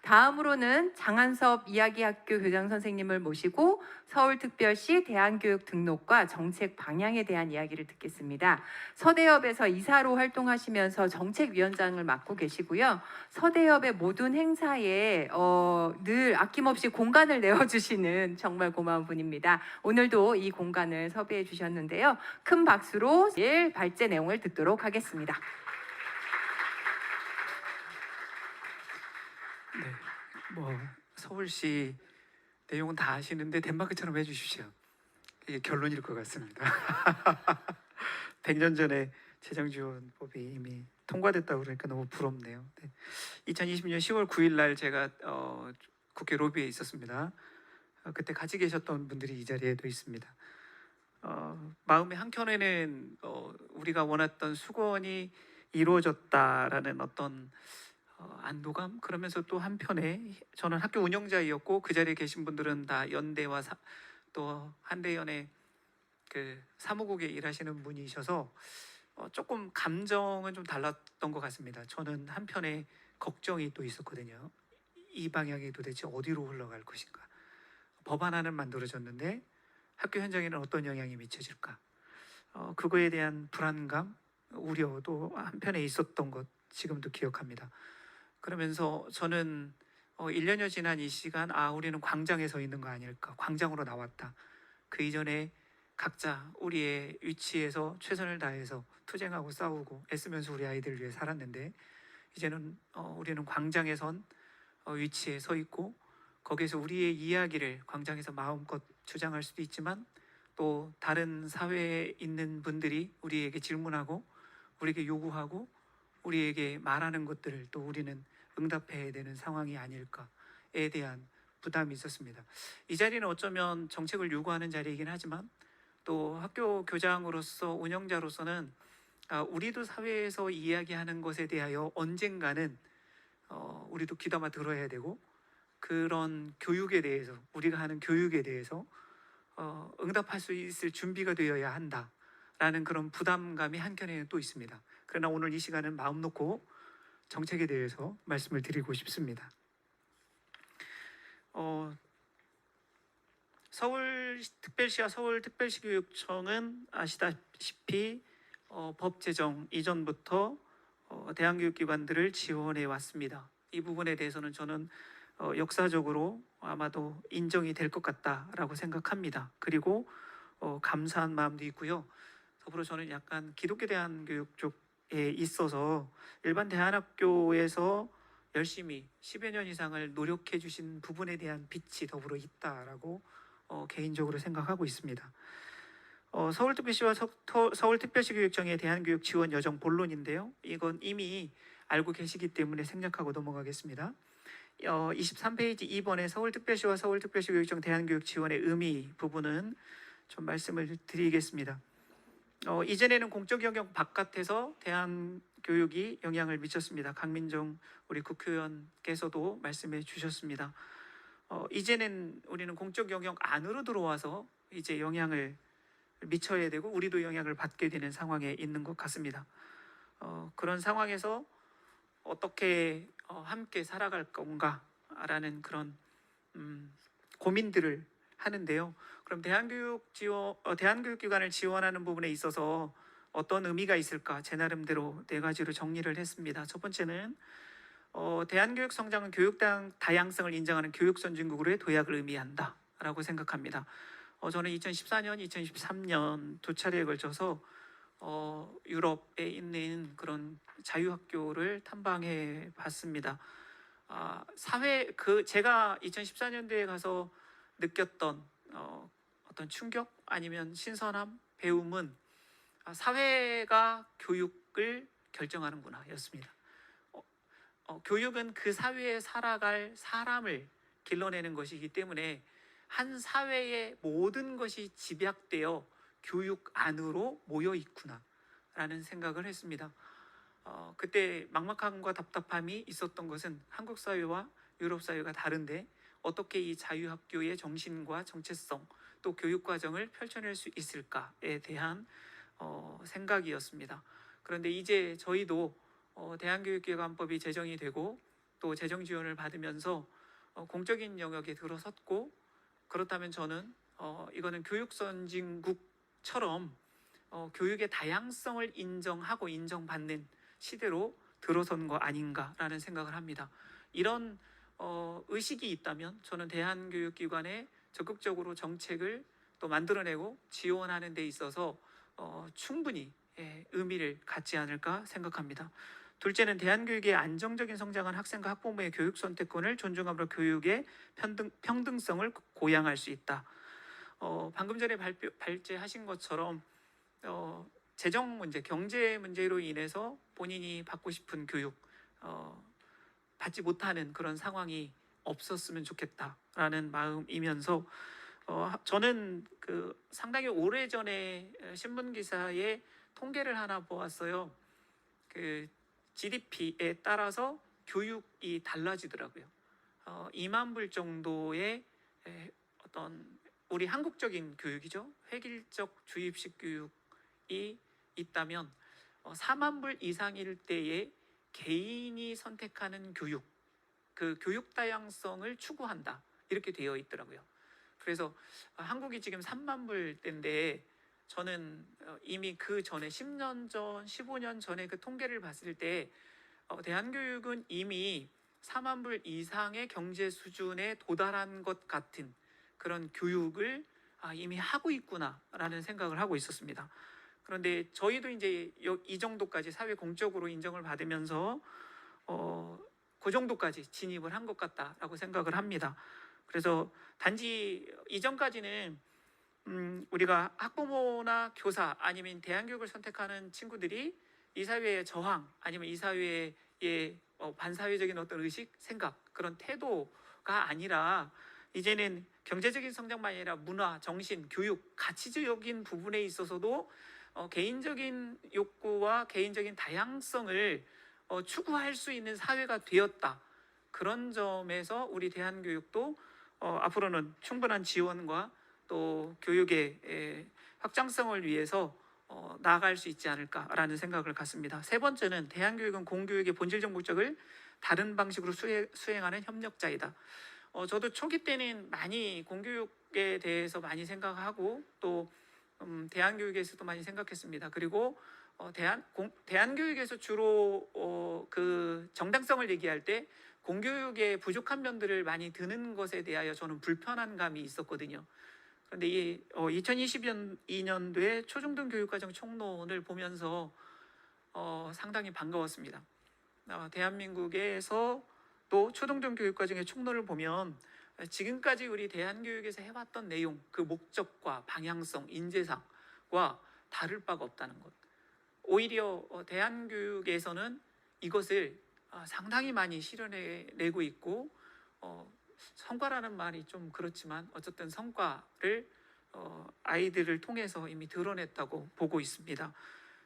다음으로는 장한섭 이야기학교 교장 선생님을 모시고 서울특별시 대안교육 등록과 정책 방향에 대한 이야기를 듣겠습니다. 서대협에서 이사로 활동하시면서 정책위원장을 맡고 계시고요. 서대협의 모든 행사에 늘 아낌없이 공간을 내어주시는 정말 고마운 분입니다. 오늘도 이 공간을 섭외해 주셨는데요. 큰 박수로 발제 내용을 듣도록 하겠습니다. 네, 서울시 내용은 다 아시는데 덴마크처럼 해주십시오. 이게 결론일 것 같습니다. 100년 전에 재정지원법이 이미 통과됐다고 그러니까 너무 부럽네요. 네. 2020년 10월 9일 날 제가 국회 로비에 있었습니다. 그때 같이 계셨던 분들이 이 자리에도 있습니다. 마음의 한켠에는 우리가 원했던 수건이 이루어졌다라는 어떤 안도감, 그러면서 또 한편에 저는 학교 운영자이었고 그 자리에 계신 분들은 다 연대와 또 한대연의 그 사무국에 일하시는 분이셔서 조금 감정은 좀 달랐던 것 같습니다. 저는 한편에 걱정이 또 있었거든요. 이 방향이 도대체 어디로 흘러갈 것인가. 법안 하나는 만들어졌는데 학교 현장에는 어떤 영향이 미쳐질까. 그거에 대한 불안감, 우려도 한편에 있었던 것 지금도 기억합니다. 그러면서 저는 1년여 지난 이 시간, 우리는 광장에 서 있는 거 아닐까. 광장으로 나왔다. 그 이전에 각자 우리의 위치에서 최선을 다해서 투쟁하고 싸우고 애쓰면서 우리 아이들을 위해 살았는데, 이제는 우리는 광장에 선 위치에 서 있고, 거기에서 우리의 이야기를 광장에서 마음껏 주장할 수도 있지만, 또 다른 사회에 있는 분들이 우리에게 질문하고 우리에게 요구하고 우리에게 말하는 것들을 또 우리는 응답해야 되는 상황이 아닐까에 대한 부담이 있었습니다. 이 자리는 어쩌면 정책을 요구하는 자리이긴 하지만 또 학교 교장으로서, 운영자로서는 우리도 사회에서 이야기하는 것에 대하여 언젠가는 우리도 귀담아 들어야 되고, 그런 교육에 대해서, 우리가 하는 교육에 대해서 응답할 수 있을 준비가 되어야 한다라는 그런 부담감이 한켠에는 또 있습니다. 그러나 오늘 이 시간은 마음 놓고 정책에 대해서 말씀을 드리고 싶습니다. 서울특별시와 서울특별시교육청은 아시다시피 법 제정 이전부터 대안교육기관들을 지원해 왔습니다. 이 부분에 대해서는 저는 역사적으로 아마도 인정이 될 것 같다라고 생각합니다. 그리고 감사한 마음도 있고요. 더불어 저는 약간 기독교 대안교육 쪽에 있어서 일반 대안학교에서 열심히 10여 년 이상을 노력해 주신 부분에 대한 빛이 더불어 있다라고 개인적으로 생각하고 있습니다. 서울특별시와 서울특별시교육청의 대안교육 지원 여정 본론인데요. 이건 이미 알고 계시기 때문에 생략하고 넘어가겠습니다. 23페이지 2번의 서울특별시와 서울특별시교육청 대안교육 지원의 의미 부분은 좀 말씀을 드리겠습니다. 이전에는 공적 영역 바깥에서 대안교육이 영향을 미쳤습니다. 강민정 우리 국회의원께서도 말씀해 주셨습니다. 이제는 우리는 공적 영역 안으로 들어와서 이제 영향을 미쳐야 되고 우리도 영향을 받게 되는 상황에 있는 것 같습니다. 그런 상황에서 어떻게 함께 살아갈 건가라는 그런 고민들을 하는데요. 그럼 대한교육기관을 지원하는 부분에 있어서 어떤 의미가 있을까? 제 나름대로 네 가지로 정리를 했습니다. 첫 번째는 대한교육 성장은 교육 다양성을 인정하는 교육 선진국으로의 도약을 의미한다라고 생각합니다. 저는 2014년, 2013년 두 차례에 걸쳐서 유럽에 있는 그런 자유학교를 탐방해 봤습니다. 제가 2014년도에 가서 느꼈던 어떤 충격 아니면 신선함, 배움은 사회가 교육을 결정하는구나였습니다. 교육은 그 사회에 살아갈 사람을 길러내는 것이기 때문에 한 사회의 모든 것이 집약되어 교육 안으로 모여 있구나라는 생각을 했습니다. 그때 막막함과 답답함이 있었던 것은 한국 사회와 유럽 사회가 다른데 어떻게 이 자유학교의 정신과 정체성 또 교육과정을 펼쳐낼 수 있을까에 대한 생각이었습니다. 그런데 이제 저희도 대한교육기관법이 제정이 되고 또 재정 지원을 받으면서 공적인 영역에 들어섰고, 그렇다면 저는 이거는 교육 선진국처럼 교육의 다양성을 인정하고 인정받는 시대로 들어선 거 아닌가라는 생각을 합니다. 이런 의식이 있다면 저는 대한교육기관에 적극적으로 정책을 또 만들어내고 지원하는 데 있어서 충분히 의미를 갖지 않을까 생각합니다. 둘째는 대한교육의 안정적인 성장은 학생과 학부모의 교육 선택권을 존중함으로 교육의 평등성을 고양할 수 있다. 방금 전에 발제하신 것처럼 재정 문제, 경제 문제로 인해서 본인이 받고 싶은 교육 받지 못하는 그런 상황이 없었으면 좋겠다라는 마음이면서 저는 상당히 오래전에 신문 기사에 통계를 하나 보았어요. GDP에 따라서 교육이 달라지더라고요. 2만 불 정도의 어떤 우리 한국적인 교육이죠. 획일적 주입식 교육이 있다면 4만 불 이상일 때에 개인이 선택하는 교육, 그 교육 다양성을 추구한다 이렇게 되어 있더라고요. 그래서 한국이 지금 3만 불대인데 저는 이미 그 전에 10년 전, 15년 전에 그 통계를 봤을 때 대한교육은 이미 4만 불 이상의 경제 수준에 도달한 것 같은 그런 교육을 이미 하고 있구나라는 생각을 하고 있었습니다. 그런데 저희도 이제 이 정도까지 사회 공적으로 인정을 받으면서 그 정도까지 진입을 한 것 같다라고 생각을 합니다. 그래서 단지 이전까지는 우리가 학부모나 교사 아니면 대안교육을 선택하는 친구들이 이 사회의 저항 아니면 이 사회의 반사회적인 어떤 의식, 생각, 그런 태도가 아니라 이제는 경제적인 성장만이 아니라 문화, 정신, 교육, 가치적인 부분에 있어서도 개인적인 욕구와 개인적인 다양성을 추구할 수 있는 사회가 되었다. 그런 점에서 우리 대한교육도 앞으로는 충분한 지원과 또 교육의 확장성을 위해서 나아갈 수 있지 않을까라는 생각을 갖습니다. 세 번째는 대한교육은 공교육의 본질적 목적을 다른 방식으로 수행하는 협력자이다. 저도 초기 때는 많이 공교육에 대해서 많이 생각하고 또 대한교육에서도 많이 생각했습니다. 그리고 대한교육에서 주로 그 정당성을 얘기할 때 공교육의 부족한 면들을 많이 드는 것에 대하여 저는 불편한 감이 있었거든요. 그런데 이 2022년도에 초중등 교육과정 총론을 보면서 상당히 반가웠습니다. 대한민국에서 또 초등등 교육과정의 총론을 보면 지금까지 우리 대한교육에서 해왔던 내용, 그 목적과 방향성, 인재상과 다를 바가 없다는 것. 오히려 대한교육에서는 이것을 상당히 많이 실현해내고 있고 성과라는 말이 좀 그렇지만 어쨌든 성과를 아이들을 통해서 이미 드러냈다고 보고 있습니다.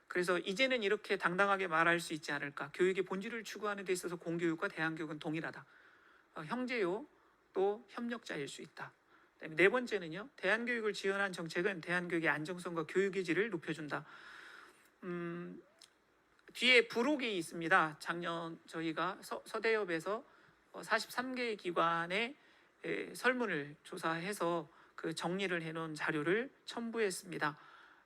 그래서 이제는 이렇게 당당하게 말할 수 있지 않을까. 교육의 본질을 추구하는 데 있어서 공교육과 대한교육은 동일하다. 형제요 또 협력자일 수 있다. 네 번째는요, 대한교육을 지원한 정책은 대한교육의 안정성과 교육의 질을 높여준다. 뒤에 부록이 있습니다. 작년 저희가 서대협에서 43개의 기관의 설문을 조사해서 그 정리를 해놓은 자료를 첨부했습니다.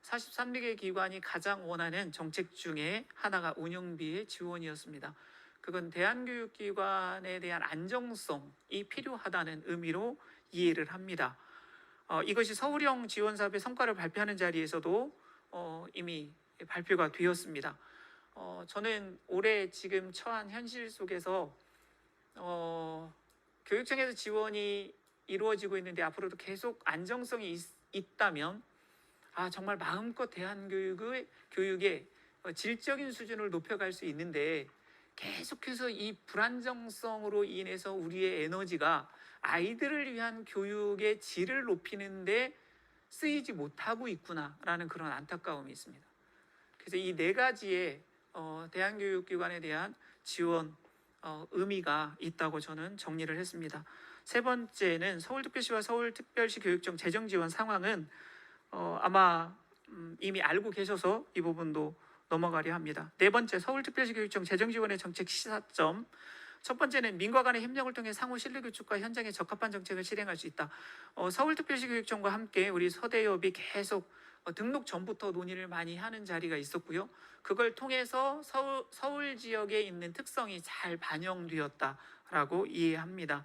43개 기관이 가장 원하는 정책 중에 하나가 운영비의 지원이었습니다. 그건 대한교육기관에 대한 안정성이 필요하다는 의미로 이해를 합니다. 이것이 서울형 지원사업의 성과를 발표하는 자리에서도 이미 발표가 되었습니다. 저는 올해 지금 처한 현실 속에서 교육청에서 지원이 이루어지고 있는데 앞으로도 계속 안정성이 있다면 정말 마음껏 대한교육의 질적인 수준을 높여갈 수 있는데 계속해서 이 불안정성으로 인해서 우리의 에너지가 아이들을 위한 교육의 질을 높이는데 쓰이지 못하고 있구나라는 그런 안타까움이 있습니다. 그래서 이 네 가지의 대한교육기관에 대한 지원 의미가 있다고 저는 정리를 했습니다. 세 번째는 서울특별시와 서울특별시 교육청 재정 지원 상황은 아마 이미 알고 계셔서 이 부분도 넘어가려 합니다. 네 번째, 서울특별시 교육청 재정 지원의 정책 시사점. 첫 번째는 민과 간의 협력을 통해 상호 신뢰 구축과 현장에 적합한 정책을 실행할 수 있다. 서울특별시 교육청과 함께 우리 서대협이 계속 등록 전부터 논의를 많이 하는 자리가 있었고요. 그걸 통해서 서울 지역에 있는 특성이 잘 반영되었다라고 이해합니다.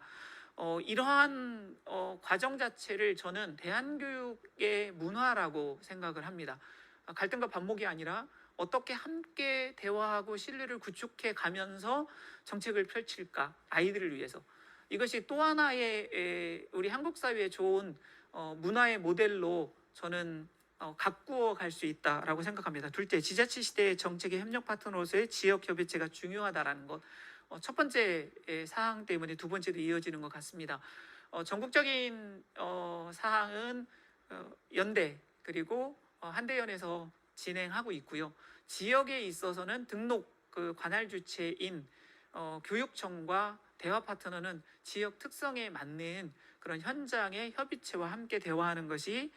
이러한 과정 자체를 저는 대한교육의 문화라고 생각을 합니다. 갈등과 반목이 아니라 어떻게 함께 대화하고 신뢰를 구축해 가면서 정책을 펼칠까, 아이들을 위해서. 이것이 또 하나의 우리 한국 사회의 좋은 문화의 모델로 저는 가꾸어 갈 수 있다라고 생각합니다. 둘째, 지자체 시대의 정책의 협력 파트너로서의 지역 협의체가 중요하다라는 것. 첫 번째 사항 때문에 두 번째도 이어지는 것 같습니다. 전국적인 사항은 연대 그리고 한대연에서 진행하고 있고요. 지역에 있어서는 등록 관할 주체인 교육청과 대화 파트너는 지역 특성에 맞는 그런 현장의 협의체와 함께 대화하는 것이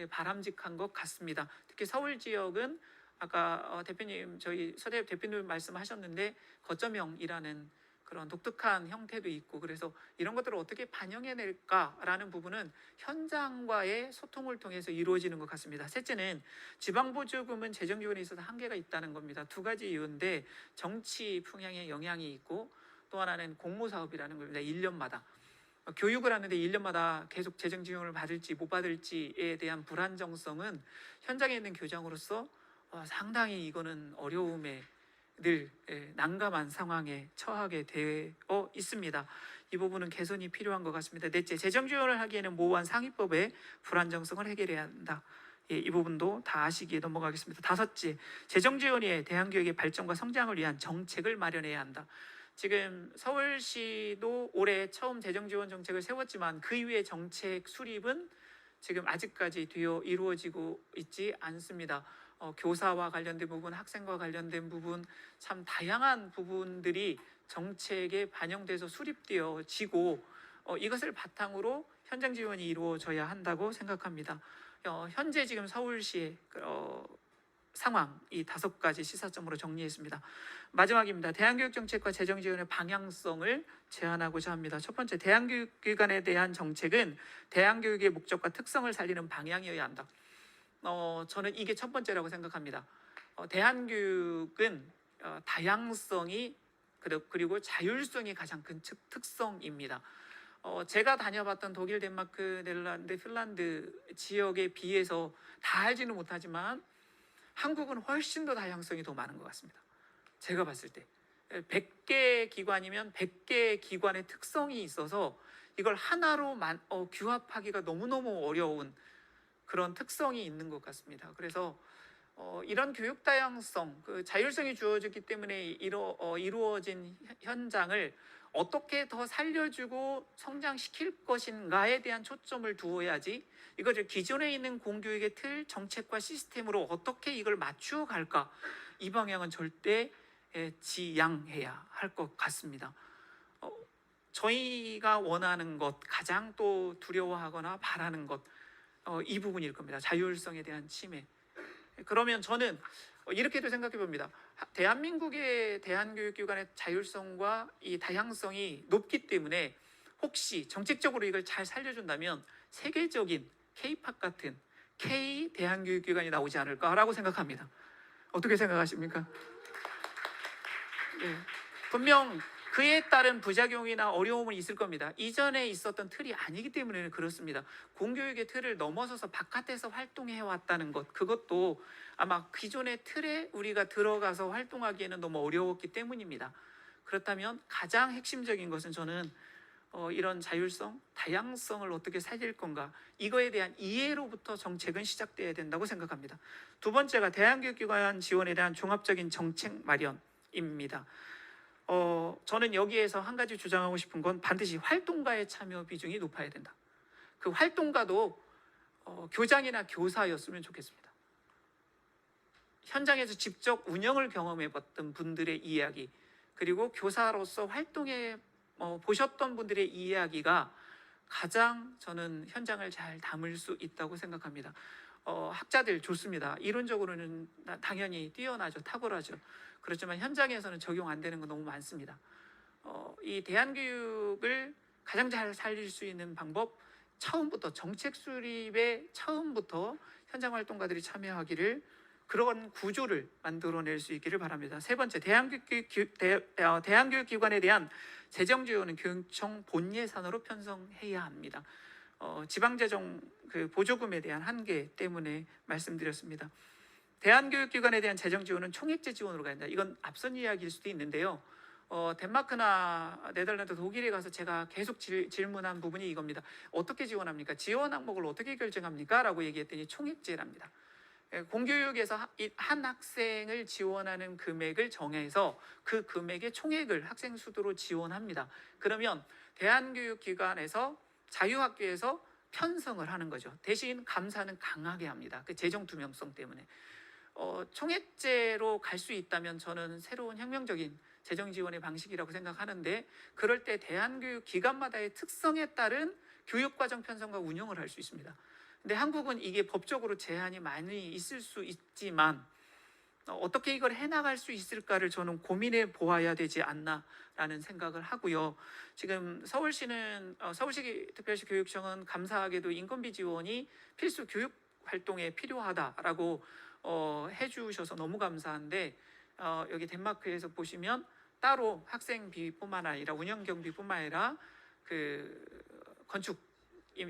바람직한 것 같습니다. 특히 서울 지역은 아까 대표님 저희 서대협 대표님 말씀하셨는데 거점형이라는 그런 독특한 형태도 있고 그래서 이런 것들을 어떻게 반영해낼까라는 부분은 현장과의 소통을 통해서 이루어지는 것 같습니다. 셋째는 지방보조금은 재정 지원에 있어서 한계가 있다는 겁니다. 두 가지 이유인데 정치 풍향의 영향이 있고 또 하나는 공모사업이라는 겁니다. 1년마다. 교육을 하는데 1년마다 계속 재정 지원을 받을지 못 받을지에 대한 불안정성은 현장에 있는 교장으로서 상당히 이거는 어려움에 늘 난감한 상황에 처하게 되어 있습니다. 이 부분은 개선이 필요한 것 같습니다. 넷째, 재정 지원을 하기에는 모호한 상위법의 불안정성을 해결해야 한다. 이 부분도 다 아시기에 넘어가겠습니다. 다섯째, 재정 지원이 대한교육의 발전과 성장을 위한 정책을 마련해야 한다. 지금 서울시도 올해 처음 재정 지원 정책을 세웠지만 그 이후의 정책 수립은 지금 아직까지 이루어지고 있지 않습니다. 교사와 관련된 부분, 학생과 관련된 부분, 참 다양한 부분들이 정책에 반영돼서 수립되어지고 이것을 바탕으로 현장 지원이 이루어져야 한다고 생각합니다. 현재 지금 서울시의 상황 이 5가지 시사점으로 정리했습니다. 마지막입니다. 대한교육 정책과 재정 지원의 방향성을 제안하고자 합니다. 첫 번째, 대한교육기관에 대한 정책은 대한교육의 목적과 특성을 살리는 방향이어야 한다. 저는 이게 첫 번째라고 생각합니다. 대한교육은 다양성이 그리고 자율성이 가장 큰 특성입니다. 제가 다녀봤던 독일, 덴마크, 네덜란드, 핀란드 지역에 비해서 다 알지는 못하지만 한국은 훨씬 더 다양성이 더 많은 것 같습니다. 제가 봤을 때 100개 기관이면 100개 기관의 특성이 있어서 이걸 하나로 규합하기가 너무너무 어려운 그런 특성이 있는 것 같습니다. 그래서 이런 교육 다양성, 자율성이 주어졌기 때문에 이루어진 현장을 어떻게 더 살려주고 성장시킬 것인가에 대한 초점을 두어야지 이것을 기존에 있는 공교육의 틀, 정책과 시스템으로 어떻게 이걸 맞추어 갈까, 이 방향은 절대 지양해야 할 것 같습니다. 저희가 원하는 것, 가장 또 두려워하거나 바라는 것, 이 부분일 겁니다. 자율성에 대한 침해. 그러면 저는 이렇게도 생각해 봅니다. 대한민국의 대한교육기관의 자율성과 이 다양성이 높기 때문에 혹시 정책적으로 이걸 잘 살려준다면 세계적인 K-팝 같은 K 대한교육기관이 나오지 않을까라고 생각합니다. 어떻게 생각하십니까? 네. 분명 그에 따른 부작용이나 어려움은 있을 겁니다. 이전에 있었던 틀이 아니기 때문에 그렇습니다. 공교육의 틀을 넘어서서 바깥에서 활동해 왔다는 것, 그것도 아마 기존의 틀에 우리가 들어가서 활동하기에는 너무 어려웠기 때문입니다. 그렇다면 가장 핵심적인 것은 저는 이런 자율성, 다양성을 어떻게 살릴 건가, 이거에 대한 이해로부터 정책은 시작돼야 된다고 생각합니다. 두 번째가 대한교육기관 지원에 대한 종합적인 정책 마련입니다. 저는 여기에서 한 가지 주장하고 싶은 건 반드시 활동가의 참여 비중이 높아야 된다. 그 활동가도 교장이나 교사였으면 좋겠습니다. 현장에서 직접 운영을 경험해봤던 분들의 이야기, 그리고 교사로서 활동해 보셨던 분들의 이야기가 가장 저는 현장을 잘 담을 수 있다고 생각합니다. 학자들 좋습니다. 이론적으로는 당연히 뛰어나죠, 탁월하죠. 그렇지만 현장에서는 적용 안 되는 거 너무 많습니다. 이 대안교육을 가장 잘 살릴 수 있는 방법, 처음부터 정책 수립에 처음부터 현장 활동가들이 참여하기를, 그런 구조를 만들어낼 수 있기를 바랍니다. 세 번째, 대안교육기관에 대한 재정 지원은 교육청 본 예산으로 편성해야 합니다. 지방재정 그 보조금에 대한 한계 때문에 말씀드렸습니다. 대안교육기관에 대한 재정 지원은 총액제 지원으로 가야 된다. 이건 앞선 이야기일 수도 있는데요. 덴마크나 네덜란드, 독일에 가서 제가 계속 질문한 부분이 이겁니다. 어떻게 지원합니까? 지원 항목을 어떻게 결정합니까? 라고 얘기했더니 총액제랍니다. 공교육에서 한 학생을 지원하는 금액을 정해서 그 금액의 총액을 학생 수두로 지원합니다. 그러면 대안교육기관에서 자유학교에서 편성을 하는 거죠. 대신 감사는 강하게 합니다. 그 재정 투명성 때문에. 총액제로 갈 수 있다면 저는 새로운 혁명적인 재정 지원의 방식이라고 생각하는데, 그럴 때 대안교육기관마다의 특성에 따른 교육과정 편성과 운영을 할 수 있습니다. 근데 한국은 이게 법적으로 제한이 많이 있을 수 있지만 어떻게 이걸 해나갈 수 있을까를 저는 고민해 보아야 되지 않나라는 생각을 하고요. 지금 서울시는 서울시 특별시 교육청은 감사하게도 인건비 지원이 필수 교육 활동에 필요하다라고 해주셔서 너무 감사한데, 여기 덴마크에서 보시면 따로 학생비뿐만 아니라 운영 경비뿐만 아니라 그 건축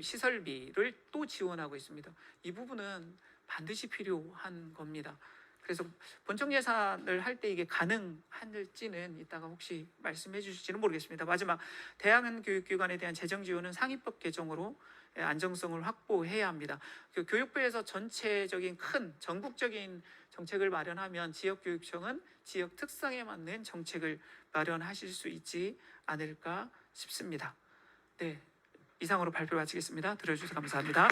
시설비를 또 지원하고 있습니다. 이 부분은 반드시 필요한 겁니다. 그래서 본청 예산을 할 때 이게 가능할지는 이따가 혹시 말씀해 주실지는 모르겠습니다. 마지막, 대안교육기관에 대한 재정 지원은 상위법 개정으로 안정성을 확보해야 합니다. 그 교육부에서 전체적인 큰 전국적인 정책을 마련하면 지역교육청은 지역 특성에 맞는 정책을 마련하실 수 있지 않을까 싶습니다. 네, 이상으로 발표 마치겠습니다. 들어주셔서 감사합니다.